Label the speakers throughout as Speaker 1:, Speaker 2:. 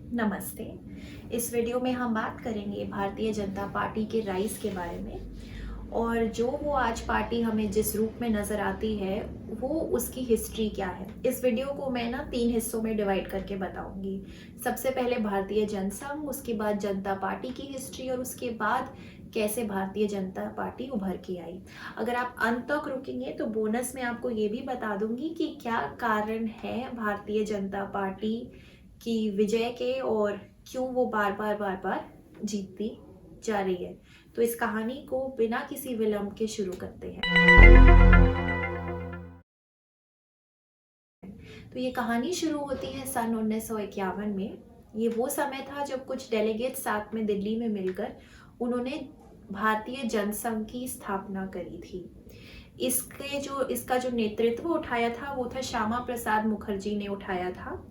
Speaker 1: नमस्ते। इस वीडियो में हम बात करेंगे भारतीय जनता पार्टी के राइज़ के बारे में और जो वो आज पार्टी हमें जिस रूप में नज़र आती है, वो उसकी हिस्ट्री क्या है। इस वीडियो को मैं ना 3 हिस्सों में डिवाइड करके बताऊँगी। सबसे पहले भारतीय जनसंघ, उसके बाद जनता पार्टी की हिस्ट्री और उसके बाद कैसे भारतीय जनता पार्टी उभर के आई। अगर आप अंत तक रुकेंगे तो बोनस में आपको ये भी बता दूँगी कि क्या कारण है भारतीय जनता पार्टी की विजय के और क्यों वो बार बार जीतती जा रही है। तो इस कहानी को बिना किसी विलंब के शुरू करते हैं। तो ये कहानी शुरू होती है सन 1951 में। ये वो समय था जब कुछ डेलीगेट्स साथ में दिल्ली में मिलकर उन्होंने भारतीय जनसंघ की स्थापना करी थी। इसका जो नेतृत्व उठाया था वो था श्यामा प्रसाद मुखर्जी ने उठाया था।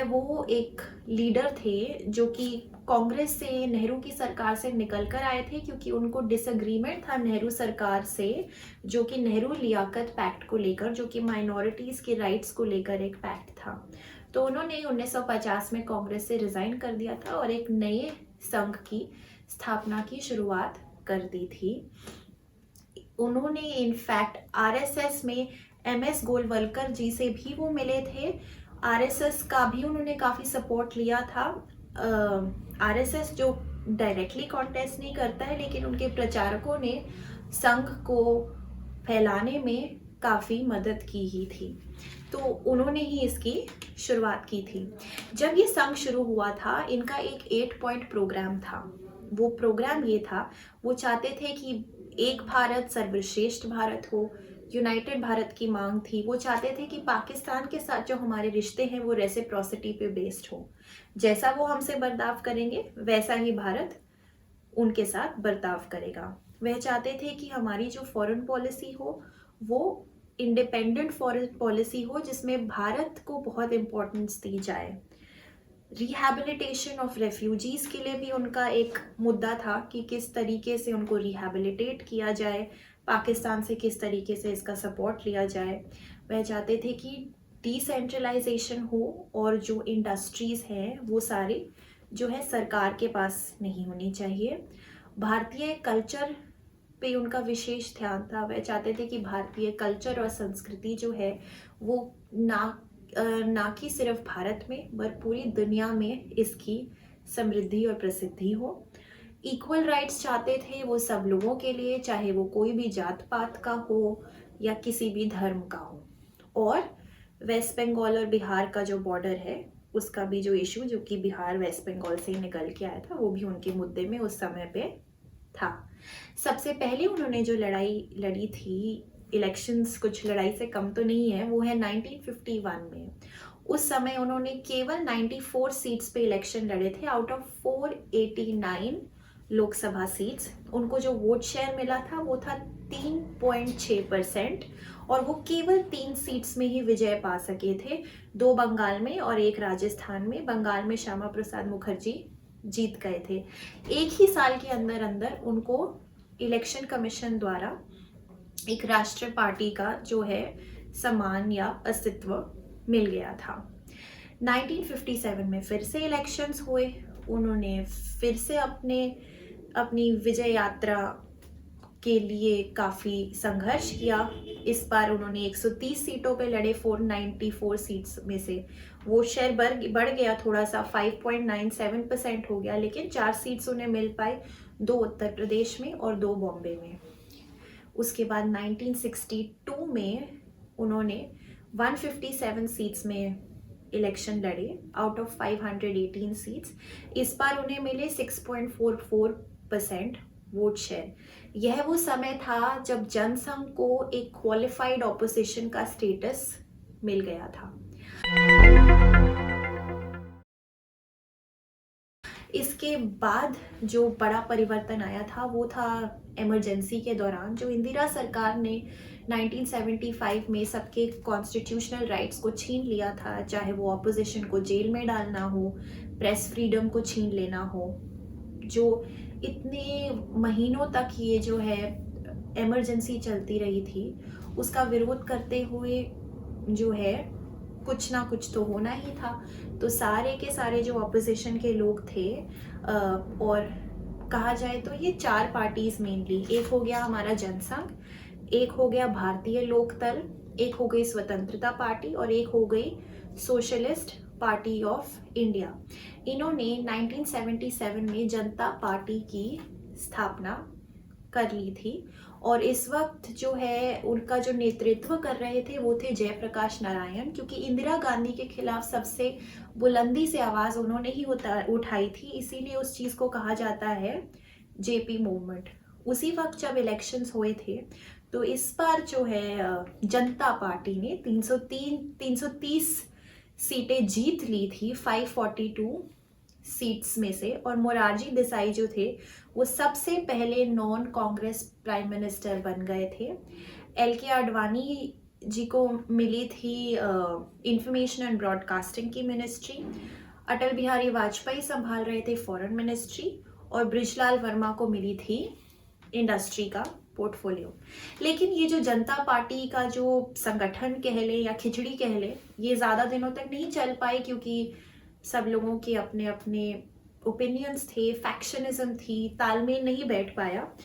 Speaker 1: वो एक लीडर थे जो कि कांग्रेस से, नेहरू की सरकार से निकल कर आए थे, क्योंकि उनको डिसएग्रीमेंट था नेहरू सरकार से, जो कि नेहरू लियाकत पैक्ट को लेकर, जो कि माइनॉरिटीज़ के राइट्स को लेकर एक पैक्ट था। तो उन्होंने 1950 में कांग्रेस से रिज़ाइन कर दिया था और एक नए संघ की स्थापना की शुरुआत कर दी थी। उन्होंने इनफैक्ट आरएसएस में एमएस गोलवलकर जी से भी वो मिले थे। आरएसएस का भी उन्होंने काफ़ी सपोर्ट लिया था। आरएसएस जो डायरेक्टली कॉन्टेस्ट नहीं करता है, लेकिन उनके प्रचारकों ने संघ को फैलाने में काफ़ी मदद की ही थी, तो उन्होंने ही इसकी शुरुआत की थी। जब ये संघ शुरू हुआ था, इनका एक 8 पॉइंट प्रोग्राम था। वो प्रोग्राम ये था, वो चाहते थे कि एक भारत सर्वश्रेष्ठ भारत हो, यूनाइटेड भारत की मांग थी। वो चाहते थे कि पाकिस्तान के साथ जो हमारे रिश्ते हैं वो रेसिप्रोसिटी पे बेस्ड हो। जैसा वो हमसे बर्ताव करेंगे वैसा ही भारत उनके साथ बर्ताव करेगा। वह चाहते थे कि हमारी जो फॉरेन पॉलिसी हो वो इंडिपेंडेंट फॉरेन पॉलिसी हो, जिसमें भारत को बहुत इम्पोर्टेंस दी जाए। रिहैबिलिटेशन ऑफ रेफ्यूजीज़ के लिए भी उनका एक मुद्दा था कि किस तरीके से उनको रिहैबिलिटेट किया जाए, पाकिस्तान से किस तरीके से इसका सपोर्ट लिया जाए। वह चाहते थे कि डिसेंट्रलाइजेशन हो और जो इंडस्ट्रीज़ हैं वो सारी जो है सरकार के पास नहीं होनी चाहिए। भारतीय कल्चर पे उनका विशेष ध्यान था। वह चाहते थे कि भारतीय कल्चर और संस्कृति जो है वो ना कि सिर्फ भारत में पर पूरी दुनिया में इसकी समृद्धि और प्रसिद्धि हो। इक्वल राइट्स चाहते थे वो सब लोगों के लिए, चाहे वो कोई भी जात पात का हो या किसी भी धर्म का हो। और वेस्ट बंगाल और बिहार का जो बॉर्डर है उसका भी जो इशू, जो कि बिहार वेस्ट बंगाल से निकल के आया था, वो भी उनके मुद्दे में उस समय पे था। सबसे पहले उन्होंने जो लड़ाई लड़ी थी, इलेक्शंस कुछ लड़ाई से कम तो नहीं है, वो है 1951 में। उस समय उन्होंने केवल 94 सीट्स पे इलेक्शन लड़े थे आउट ऑफ 489 लोकसभा सीट्स। उनको जो वोट शेयर मिला था वो था 3.6% और वो केवल 3 सीट्स में ही विजय पा सके थे, 2 बंगाल में और 1 राजस्थान में। बंगाल में श्यामा प्रसाद मुखर्जी जीत गए थे। एक ही साल के अंदर अंदर उनको इलेक्शन कमीशन द्वारा एक राष्ट्रीय पार्टी का जो है सम्मान या अस्तित्व मिल गया था। 1957 में फिर से इलेक्शंस हुए। उन्होंने फिर से अपनी विजय यात्रा के लिए काफ़ी संघर्ष किया। इस बार उन्होंने 130 सीटों पे लड़े 494 सीट्स में से। वोट शेयर बढ़ गया थोड़ा सा, 5.97% हो गया, लेकिन 4 सीट्स उन्हें मिल पाई, 2 उत्तर प्रदेश में और 2 बॉम्बे में। उसके बाद 1962 में उन्होंने 157 सीट्स में इलेक्शन लड़े आउट ऑफ 518 सीट्स। इस बार उन्हें मिले 6.44% वोट शेयर। यह वो समय था जब जनसंघ को एक क्वालिफाइड ऑपोजिशन का स्टेटस मिल गया था। इसके बाद जो बड़ा परिवर्तन आया था वो था इमरजेंसी के दौरान, जो इंदिरा सरकार ने 1975 में सबके कॉन्स्टिट्यूशनल राइट्स को छीन लिया था, चाहे वो ऑपोजिशन को जेल में डालना हो, प्रेस फ्रीडम को छीन लेना हो। जो इतने महीनों तक ये जो है इमरजेंसी चलती रही थी, उसका विरोध करते हुए जो है कुछ ना कुछ तो होना ही था। तो सारे के सारे जो अपोजिशन के लोग थे, और कहा जाए तो ये 4 पार्टीज मेनली, एक हो गया हमारा जनसंघ, एक हो गया भारतीय लोकदल, एक हो गई स्वतंत्रता पार्टी और एक हो गई सोशलिस्ट पार्टी ऑफ इंडिया। इन्होंने 1977 में जनता पार्टी की स्थापना कर ली थी। और इस वक्त जो है उनका जो नेतृत्व कर रहे थे वो थे जयप्रकाश नारायण, क्योंकि इंदिरा गांधी के खिलाफ सबसे बुलंदी से आवाज़ उन्होंने ही उठाई थी, इसीलिए उस चीज़ को कहा जाता है जेपी मूवमेंट। उसी वक्त जब इलेक्शंस हुए थे तो इस बार जो है जनता पार्टी ने 330 सीटें जीत ली थी 542 सीट्स में से। और मोरारजी देसाई जो थे वो सबसे पहले नॉन कांग्रेस प्राइम मिनिस्टर बन गए थे। LK आडवाणी जी को मिली थी इंफॉर्मेशन एंड ब्रॉडकास्टिंग की मिनिस्ट्री, अटल बिहारी वाजपेयी संभाल रहे थे फॉरेन मिनिस्ट्री और ब्रिजलाल वर्मा को मिली थी इंडस्ट्री का पोर्टफोलियो। लेकिन ये जो जनता पार्टी का जो संगठन कह ले या खिचड़ी कह ले, ये ज़्यादा दिनों तक नहीं चल पाई, क्योंकि सब लोगों के अपने अपने ओपिनियंस थे, फैक्शनिज्म थी, तालमेल नहीं बैठ पाया।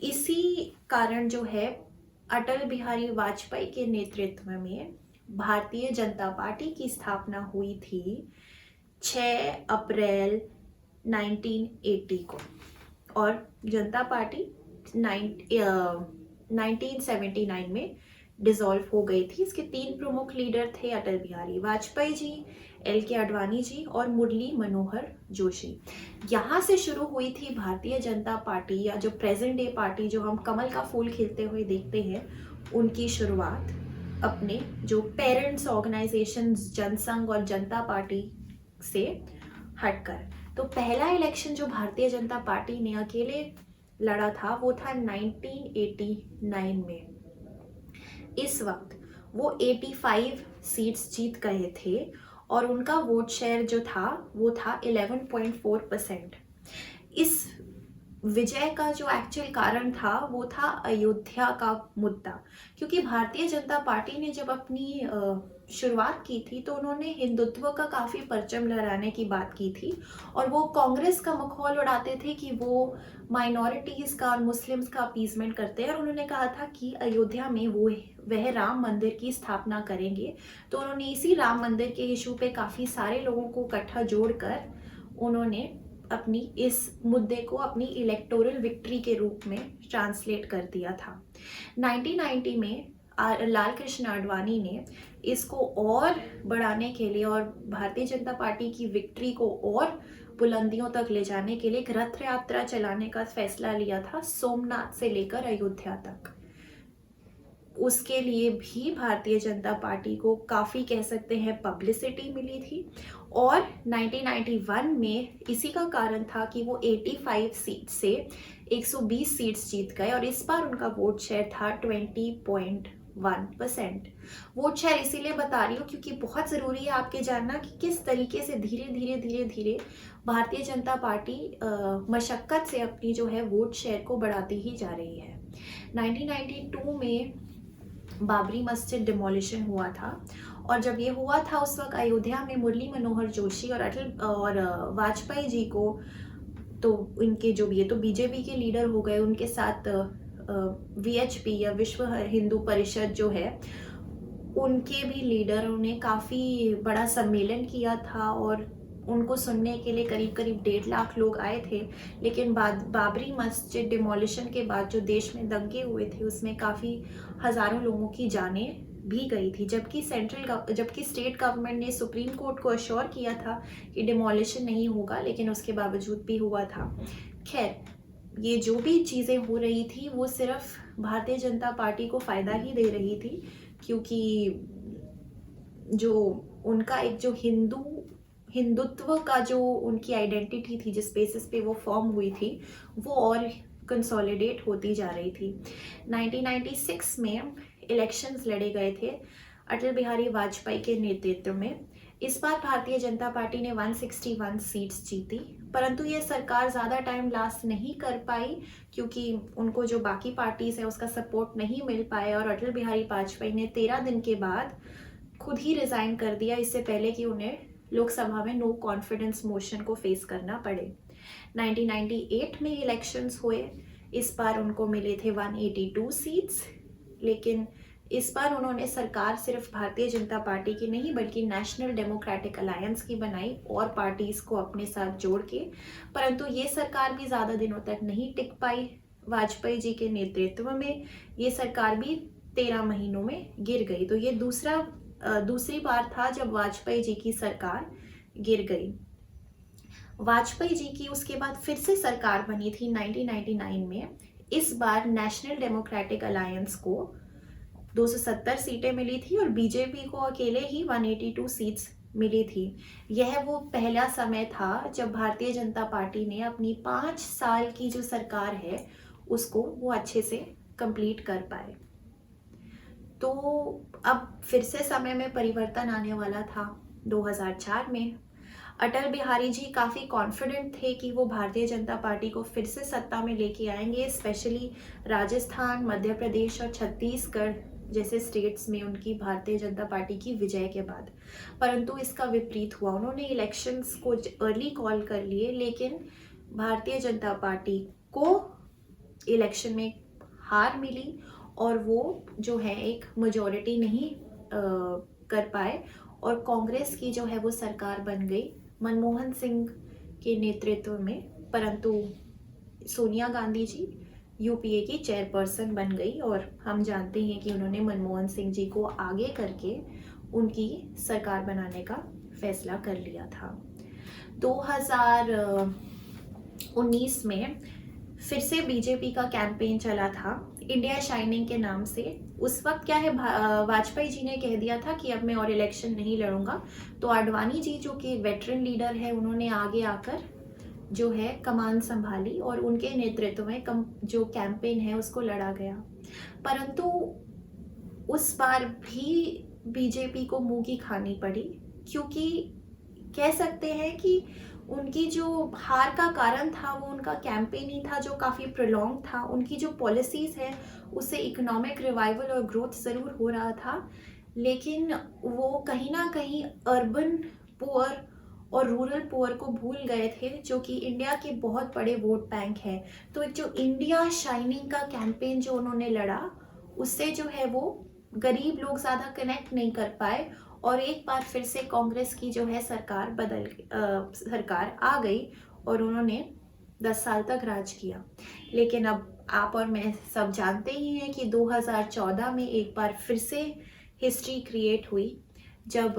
Speaker 1: इसी कारण जो है अटल बिहारी वाजपेयी के नेतृत्व में भारतीय जनता पार्टी की स्थापना हुई थी 6 अप्रैल 1980 को। और जनता पार्टी 1979 में डिसॉल्व हो गई थी। इसके 3 प्रमुख लीडर थे, अटल बिहारी वाजपेयी जी, LK आडवाणी जी और मुरली मनोहर जोशी। यहाँ से शुरू हुई थी भारतीय जनता पार्टी, या जो प्रेजेंट डे पार्टी जो हम कमल का फूल खिलते हुए देखते हैं, उनकी शुरुआत अपने जो पेरेंट्स ऑर्गेनाइजेशन जनसंघ और जनता पार्टी से हटकर। तो पहला इलेक्शन जो भारतीय जनता पार्टी ने अकेले लड़ा था वो था 1989 में। इस वक्त वो 85 सीट्स जीत गए थे और उनका वोट शेयर जो था वो था 11.4%। इस विजय का जो एक्चुअल कारण था वो था अयोध्या का मुद्दा, क्योंकि भारतीय जनता पार्टी ने जब अपनी शुरुआत की थी तो उन्होंने हिंदुत्व का काफ़ी परचम लहराने की बात की थी और वो कांग्रेस का मखौल उड़ाते थे कि वो माइनॉरिटीज़ का और मुस्लिम्स का अपीजमेंट करते हैं। और उन्होंने कहा था कि अयोध्या में वह राम मंदिर की स्थापना करेंगे। तो उन्होंने इसी राम मंदिर के इशू पे काफ़ी सारे लोगों को इकट्ठा जोड़कर उन्होंने अपनी इस मुद्दे को अपनी इलेक्टोरल विक्ट्री के रूप में ट्रांसलेट कर दिया था। 1990 में लाल कृष्ण आडवाणी ने इसको और बढ़ाने के लिए और भारतीय जनता पार्टी की विक्ट्री को और बुलंदियों तक ले जाने के लिए एक रथ यात्रा चलाने का फैसला लिया था, सोमनाथ से लेकर अयोध्या तक। उसके लिए भी भारतीय जनता पार्टी को काफ़ी कह सकते हैं पब्लिसिटी मिली थी। और 1991 में इसी का कारण था कि वो 85 सीट से 120 सीट्स जीत गए और इस बार उनका वोट शेयर था 20.1%। वोट शेयर इसीलिए बता रही हूँ क्योंकि बहुत ज़रूरी है आपके जानना कि किस तरीके से धीरे धीरे भारतीय जनता पार्टी मशक्क़त से अपनी जो है वोट शेयर को बढ़ाती ही जा रही है। 1992 में बाबरी मस्जिद डिमोलिशन हुआ था और जब ये हुआ था उस वक्त अयोध्या में मुरली मनोहर जोशी और वाजपेयी जी को, तो इनके जो भी ये तो बीजेपी के लीडर हो गए, उनके साथ VHP या विश्व हिंदू परिषद जो है उनके भी लीडरों ने काफ़ी बड़ा सम्मेलन किया था और उनको सुनने के लिए करीब 1.5 लाख लोग आए थे। लेकिन बाबरी मस्जिद डिमोलिशन के बाद जो देश में दंगे हुए थे उसमें काफ़ी हज़ारों लोगों की जानें भी गई थी, जबकि स्टेट गवर्नमेंट ने सुप्रीम कोर्ट को अश्योर किया था कि डिमोलिशन नहीं होगा, लेकिन उसके बावजूद भी हुआ था। खैर, ये जो भी चीज़ें हो रही थी वो सिर्फ भारतीय जनता पार्टी को फ़ायदा ही दे रही थी, क्योंकि जो उनका एक जो हिंदुत्व का जो उनकी आइडेंटिटी थी जिस बेसिस पे वो फॉर्म हुई थी वो और कंसोलिडेट होती जा रही थी। 1996 में इलेक्शंस लड़े गए थे अटल बिहारी वाजपेयी के नेतृत्व में। इस बार भारतीय जनता पार्टी ने 161 सीट्स जीती, परंतु ये सरकार ज़्यादा टाइम लास्ट नहीं कर पाई क्योंकि उनको जो बाकी पार्टीज है उसका सपोर्ट नहीं मिल पाया और अटल बिहारी वाजपेयी ने 13 दिन के बाद खुद ही रिजाइन कर दिया, इससे पहले कि उन्हें लोकसभा में नो कॉन्फिडेंस मोशन को फेस करना पड़े। 1998 में इलेक्शंस हुए, इस बार उनको मिले थे 182 सीट्स, लेकिन इस बार उन्होंने सरकार सिर्फ भारतीय जनता पार्टी की नहीं बल्कि नेशनल डेमोक्रेटिक अलायंस की बनाई और पार्टीज को अपने साथ जोड़ के, परंतु ये सरकार भी ज़्यादा दिनों तक नहीं टिक पाई। वाजपेयी जी के नेतृत्व में ये सरकार भी 13 महीनों में गिर गई। तो ये दूसरी बार था जब वाजपेयी जी की सरकार गिर गई। वाजपेयी जी की उसके बाद फिर से सरकार बनी थी 1999 में। इस बार नेशनल डेमोक्रेटिक अलायंस को 270 सीटें मिली थी और बीजेपी को अकेले ही 182 सीट्स मिली थी। यह वो पहला समय था जब भारतीय जनता पार्टी ने अपनी 5 साल की जो सरकार है उसको वो अच्छे से कंप्लीट कर पाए। तो अब फिर से समय में परिवर्तन आने वाला था 2004 में। अटल बिहारी जी काफ़ी कॉन्फिडेंट थे कि वो भारतीय जनता पार्टी को फिर से सत्ता में लेके आएंगे, स्पेशली राजस्थान, मध्य प्रदेश और छत्तीसगढ़ जैसे स्टेट्स में उनकी भारतीय जनता पार्टी की विजय के बाद। परंतु इसका विपरीत हुआ, उन्होंने इलेक्शंस को अर्ली कॉल कर लिए, लेकिन भारतीय जनता पार्टी को इलेक्शन में हार मिली और वो जो है एक मेजॉरिटी नहीं कर पाए और कांग्रेस की जो है वो सरकार बन गई मनमोहन सिंह के नेतृत्व में, परंतु सोनिया गांधी जी यूपीए की चेयरपर्सन बन गई और हम जानते हैं कि उन्होंने मनमोहन सिंह जी को आगे करके उनकी सरकार बनाने का फैसला कर लिया था। 2019 में फिर से बीजेपी का कैंपेन चला था इंडिया शाइनिंग के नाम से। उस वक्त क्या है, वाजपेयी जी ने कह दिया था कि अब मैं और इलेक्शन नहीं लड़ूंगा, तो आडवाणी जी जो कि वेटरन लीडर है उन्होंने आगे आकर जो है कमान संभाली और उनके नेतृत्व में जो कैंपेन है उसको लड़ा गया। परंतु उस बार भी बीजेपी को मुंह की खानी पड़ी, क्योंकि कह सकते हैं कि उनकी जो हार का कारण था वो उनका कैंपेन ही था जो काफ़ी प्रोलॉन्ग था। उनकी जो पॉलिसीज़ है उससे इकोनॉमिक रिवाइवल और ग्रोथ ज़रूर हो रहा था, लेकिन वो कहीं ना कहीं अर्बन पुअर और रूरल पुअर को भूल गए थे, जो कि इंडिया के बहुत बड़े वोट बैंक है। तो जो इंडिया शाइनिंग का कैंपेन जो उन्होंने लड़ा, उससे जो है वो गरीब लोग ज़्यादा कनेक्ट नहीं कर पाए और एक बार फिर से कांग्रेस की जो है सरकार आ गई और उन्होंने 10 साल तक राज किया। लेकिन अब आप और मैं सब जानते ही हैं कि 2014 में एक बार फिर से हिस्ट्री क्रिएट हुई जब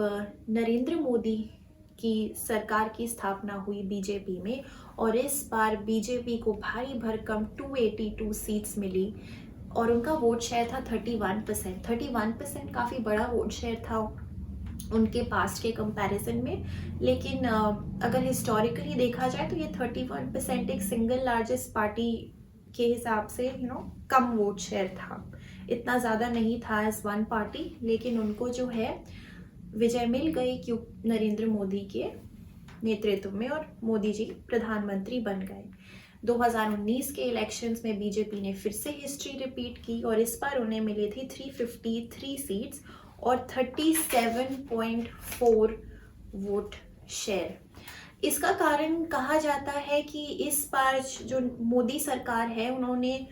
Speaker 1: नरेंद्र मोदी की सरकार की स्थापना हुई बीजेपी में, और इस बार बीजेपी को भारी भरकम 282 सीट्स मिली और उनका वोट शेयर था 31%। 31% काफ़ी बड़ा वोट शेयर था उनके पास्ट के कंपैरिजन में, लेकिन अगर हिस्टोरिकली देखा जाए तो ये 31% एक सिंगल लार्जेस्ट पार्टी के हिसाब से कम वोट शेयर था, इतना ज़्यादा नहीं था एज वन पार्टी, लेकिन उनको जो है विजय मिल गई क्यों नरेंद्र मोदी के नेतृत्व में और मोदी जी प्रधानमंत्री बन गए। 2019 के इलेक्शंस में बीजेपी ने फिर से हिस्ट्री रिपीट की और इस बार उन्हें मिली थी 353 सीट्स और 37.4 वोट शेयर। इसका कारण कहा जाता है कि इस बार जो मोदी सरकार है उन्होंने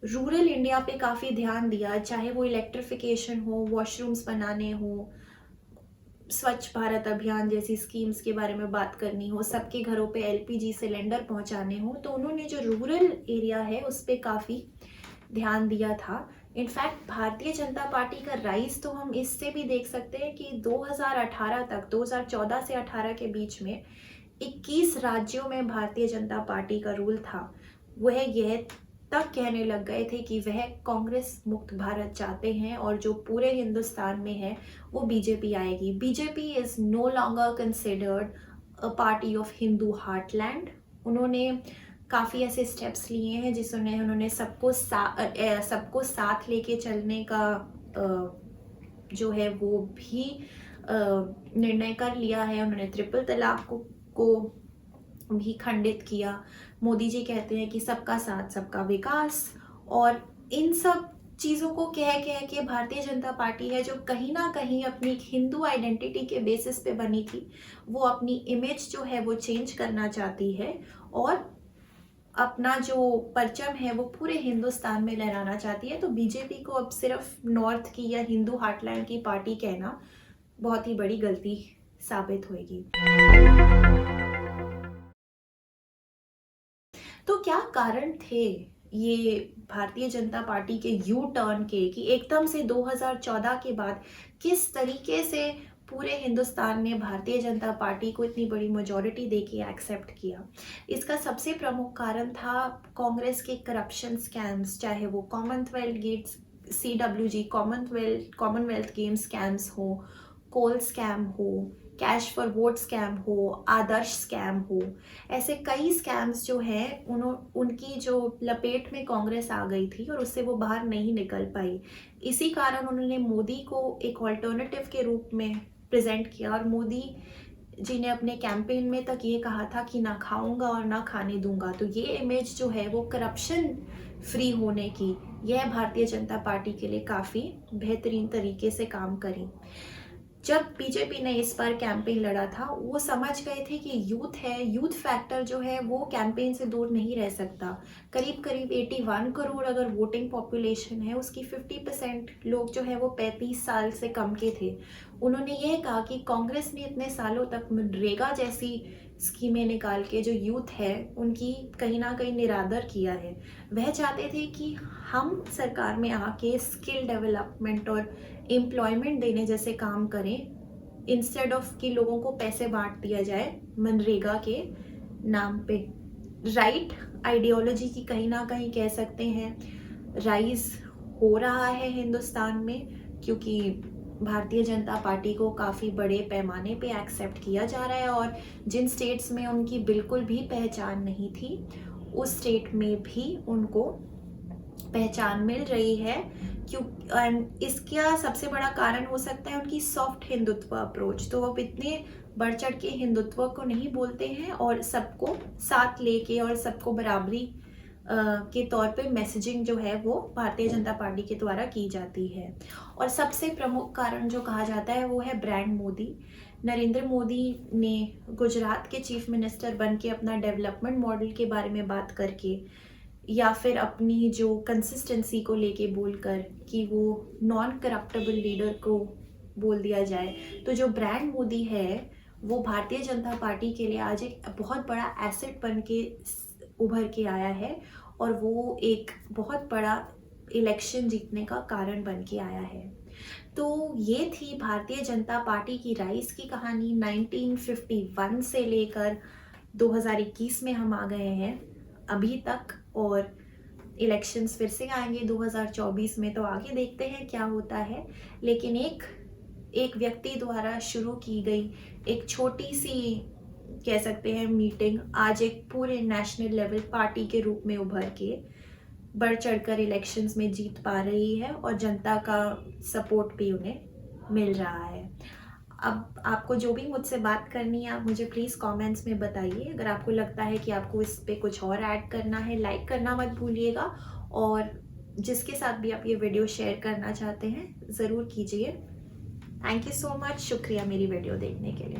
Speaker 1: रूरल इंडिया पे काफ़ी ध्यान दिया, चाहे वो इलेक्ट्रिफिकेशन हो, वॉशरूम्स बनाने हो, स्वच्छ भारत अभियान जैसी स्कीम्स के बारे में बात करनी हो, सबके घरों पे एलपीजी सिलेंडर पहुंचाने हो, तो उन्होंने जो रूरल एरिया है उस पर काफ़ी ध्यान दिया था। इनफैक्ट भारतीय जनता पार्टी का राइज तो हम इससे भी देख सकते हैं कि 2018 तक, 2014 से 18 के बीच में 21 राज्यों में भारतीय जनता पार्टी का रूल था। वह यह तक कहने लग गए थे कि वह कांग्रेस मुक्त भारत चाहते हैं और जो पूरे हिंदुस्तान में है वो बीजेपी आएगी। BJP is no longer considered a party of Hindu heartland. उन्होंने काफ़ी ऐसे स्टेप्स लिए हैं जिसमें उन्होंने सबको साथ लेके चलने का जो है वो भी निर्णय कर लिया है। उन्होंने ट्रिपल तलाक को भी खंडित किया। मोदी जी कहते हैं कि सबका साथ सबका विकास, और इन सब चीज़ों को कह कह के भारतीय जनता पार्टी है जो कहीं ना कहीं अपनी हिंदू आइडेंटिटी के बेसिस पे बनी थी, वो अपनी इमेज जो है वो चेंज करना चाहती है और अपना जो परचम है वो पूरे हिंदुस्तान में लहराना चाहती है। तो बीजेपी को अब सिर्फ नॉर्थ की या हिंदू हार्टलैंड की पार्टी कहना बहुत ही बड़ी गलती साबित होगी। तो क्या कारण थे ये भारतीय जनता पार्टी के यू टर्न के, कि एकदम से 2014 के बाद किस तरीके से पूरे हिंदुस्तान ने भारतीय जनता पार्टी को इतनी बड़ी मेजॉरिटी देके एक्सेप्ट किया? इसका सबसे प्रमुख कारण था कांग्रेस के करप्शन स्कैम्स, चाहे वो commonwealth games CWG commonwealth game scams हो, कोल स्कैम हो, कैश फॉर वोट स्कैम हो, आदर्श स्कैम हो। ऐसे कई स्कैम्स जो हैं उनकी जो लपेट में कांग्रेस आ गई थी और उससे वो बाहर नहीं निकल पाई। इसी कारण उन्होंने मोदी को एक ऑल्टरनेटिव के रूप में प्रेजेंट किया, और मोदी जी ने अपने कैंपेन में तक ये कहा था कि ना खाऊंगा और ना खाने दूंगा। तो ये इमेज जो है वो करप्शन फ्री होने की, यह भारतीय जनता पार्टी के लिए काफ़ी बेहतरीन तरीके से काम करी। जब बीजेपी ने इस बार कैंपेन लड़ा था, वो समझ गए थे कि यूथ है, यूथ फैक्टर जो है वो कैंपेन से दूर नहीं रह सकता। करीब करीब 81 करोड़ अगर वोटिंग पॉपुलेशन है, उसकी 50% लोग जो है वो 35 साल से कम के थे। उन्होंने यह कहा कि कांग्रेस ने इतने सालों तक मनरेगा जैसी स्कीमें निकाल के जो यूथ है उनकी कहीं ना कहीं निरादर किया है। वह चाहते थे कि हम सरकार में आके स्किल डेवलपमेंट और एम्प्लॉयमेंट देने जैसे काम करें, इंस्टेड ऑफ कि लोगों को पैसे बांट दिया जाए मनरेगा के नाम पे। राइट आइडियोलॉजी की कहीं ना कहीं कह सकते हैं राइज हो रहा है हिंदुस्तान में, क्योंकि भारतीय जनता पार्टी को काफ़ी बड़े पैमाने पे एक्सेप्ट किया जा रहा है, और जिन स्टेट्स में उनकी बिल्कुल भी पहचान नहीं थी उस स्टेट में भी उनको पहचान मिल रही है। क्यों? इसका सबसे बड़ा कारण हो सकता है उनकी सॉफ्ट हिंदुत्व अप्रोच। तो वो इतने बढ़ चढ़ के हिंदुत्व को नहीं बोलते हैं और सबको साथ लेके और सबको बराबरी के तौर पे मैसेजिंग जो है वो भारतीय जनता पार्टी के द्वारा की जाती है। और सबसे प्रमुख कारण जो कहा जाता है वो है ब्रांड मोदी। नरेंद्र मोदी ने गुजरात के चीफ मिनिस्टर बन के अपना डेवलपमेंट मॉडल के बारे में बात करके, या फिर अपनी जो कंसिस्टेंसी को लेके बोलकर कि वो नॉन करप्टेबल लीडर को बोल दिया जाए, तो जो ब्रांड मोदी है वो भारतीय जनता पार्टी के लिए आज एक बहुत बड़ा एसेट बन के उभर के आया है, और वो एक बहुत बड़ा इलेक्शन जीतने का कारण बन के आया है। तो ये थी भारतीय जनता पार्टी की राइज की कहानी 1951 से लेकर 2021 में हम आ गए हैं अभी तक, और इलेक्शंस फिर से आएंगे 2024 में, तो आगे देखते हैं क्या होता है। लेकिन एक व्यक्ति द्वारा शुरू की गई एक छोटी सी कह सकते हैं मीटिंग आज एक पूरे नेशनल लेवल पार्टी के रूप में उभर के बढ़ चढ़कर इलेक्शंस में जीत पा रही है, और जनता का सपोर्ट भी उन्हें मिल रहा है। अब आपको जो भी मुझसे बात करनी है आप मुझे प्लीज़ कमेंट्स में बताइए। अगर आपको लगता है कि आपको इस पे कुछ और ऐड करना है, लाइक करना मत भूलिएगा, और जिसके साथ भी आप ये वीडियो शेयर करना चाहते हैं ज़रूर कीजिए। थैंक यू सो मच, शुक्रिया मेरी वीडियो देखने के लिए।